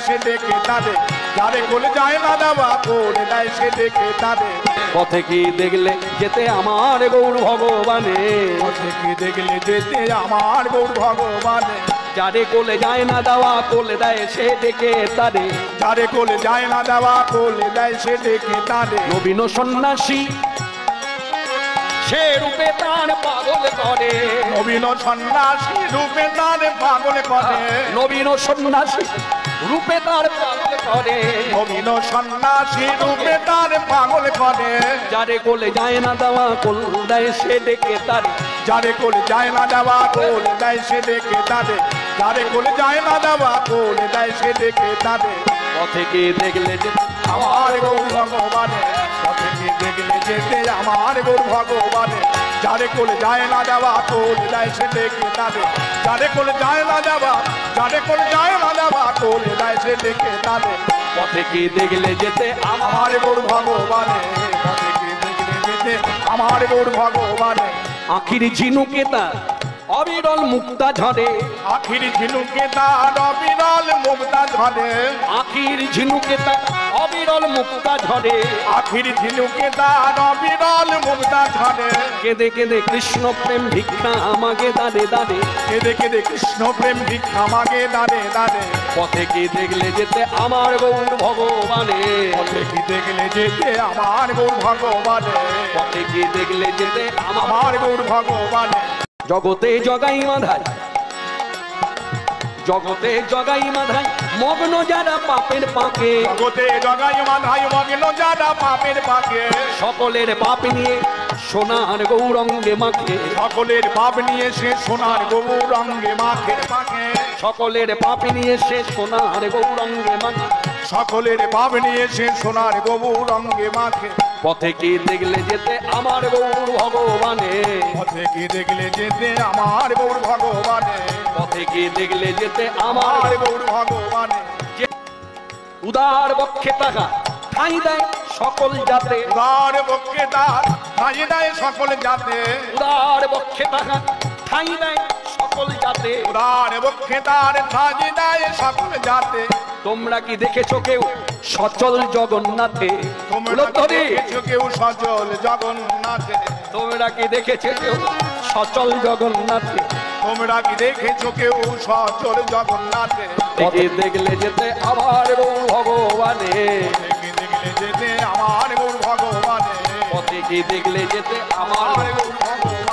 সে ডেকে তাদের, যারে কোলে যায় না দেওয়া করে দেয় সে ডেকে তাদের। পথে কি দেখলে যেতে আমার গৌর ভগবানে, পথে কি দেখলে যেতে আমার গৌর ভগবানে, যারে কোলে যায় না দেওয়া কোলে দেয় সে ডেকে তারে, যারে কোলে যায় না দেওয়া কোলে দেয় সে ডেকে তাদের। নবীন সন্ন্যাসী সে রূপে তার পাগল করে, নবীন সন্ন্যাসী রূপে তার পাগল করে, নবীন সন্ন্যাসী রূপে তার পাগল করে, নবীন সন্ন্যাসী রূপে তার পাগল করে, যারে কোলে যায় না দেওয়া কোল দেয় সে ডেকে তারে, যারে কোলে যায় না দেওয়া কোলে দেয় সে ডেকে তাদের, যারে কোলে যায় না দেওয়া কোলে দেয় সে ডেকে তাদের। পথে কি দেখলে যেতে আমার গৌর ভগবানে, পথে কি দেখলে যেতে আমার গৌর ভগবানে, যারে কোলে যায় না দেওয়া কোলে দেয় সে ডেকে তাদের, যারে কোলে যায় না দেওয়া, যারে কোলে যায় না দেওয়া কোলে দেয় সে ডেকে তাদের। পথে কি দেখলে যেতে আমার গৌর ভগবানে, পথে কি দেখলে যেতে আমার গৌর ভগবানে, আখির ঝিনুকে তার অবিরল মুক্তা ঝরে, আখির ঝিনুকে তার অবিরল মুক্তা ঝরে, আখির ঝিনুকে তার অবিরল মুক্তা ঝরে, আখির ঝিনুকে তার অবিরল মুক্তা ঝরে, কেঁদে কেঁদে কৃষ্ণ প্রেম ভিক্ষা আমাকে দানে দানে, কেঁদে কেঁদে কৃষ্ণ প্রেম ভিক্ষা মাগে দানে দানে। পথে কি দেখলে যেতে আমার গৌর ভগবানে, পথে কি দেখলে যেতে আমার গৌর ভগবানে, পথে কি দেখলে যেতে আমার গৌর ভগবানে। জগতে জগাই মাধাই, জগতে জগাই মাধাই মগ্ন যারা পাপের পাকে, জগতে জগাই মাধাই মগ্ন যারা পাপের পাকে, সকলের পাপ নিয়ে সোনার গৌরঙ্গে মাখে, সকলের পাপ নিয়ে সে সোনার গৌরঙ্গে মাখে মাখে, সকলের পাপ নিয়ে সে সোনার গৌরঙ্গে মাখে, সকলের পাপ নিয়ে সে সোনার গৌরঙ্গে মাখে। পথে কি দেখলে যেতে আমার গৌর ভগবানে, পথে কি দেখলে যেতে আমার গৌর ভগবানে, পথে কি দেখলে যেতে আমার আমার গৌর ভগবানে। উদার বক্ষে টাকা ঠাঁই দেয় সকল জাতে, উদার বক্ষে তার ঠাঁই দেয় সকল জাতে, উদার বক্ষে টাকা ঠাঁই দেয় সকল জাতে, উদার বক্ষে তার ঠাঁই দেয় সকল জাতে। তোমরা কি দেখেছো কেউ সচল জগন্নাথে, তোমরা কি উলদ্ধরি, দেখেছো কেউ সচল জগন্নাথে, তোমরা কি দেখেছো কেউ সচল জগন্নাথে, তোমরা কি দেখেছো কেউ সচল জগন্নাথে। পথে দেখলে যেতে আমার গৌর ভগবানে, পথে কি দেখলে যেতে আমার গৌর ভগবানে, পথে কি দেখলে যেতে আমার আমার গৌর ভগবানে।